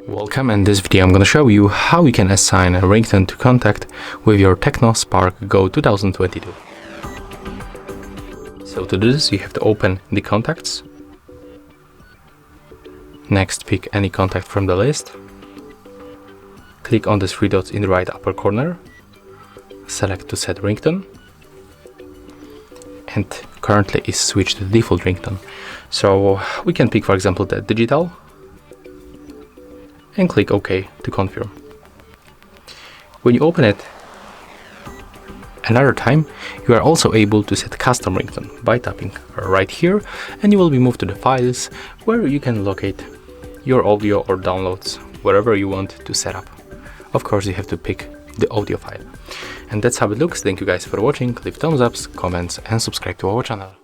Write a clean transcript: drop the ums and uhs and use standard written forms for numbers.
Welcome. In this video I'm going to show you how you can assign a ringtone to contact with your TECNO Spark GO 2022. So to do this you have to open the contacts. Next pick any contact from the list. Click on the three dots in the right upper corner. Select to set ringtone. And currently is switched to the default ringtone. So we can pick, for example, the digital and click OK to confirm. When you open it another time, you are also able to set custom ringtone by tapping right here, and you will be moved to the files where you can locate your audio or downloads wherever you want to set up. Of course, you have to pick the audio file. And that's how it looks. Thank you guys for watching. Leave thumbs ups, comments and subscribe to our channel.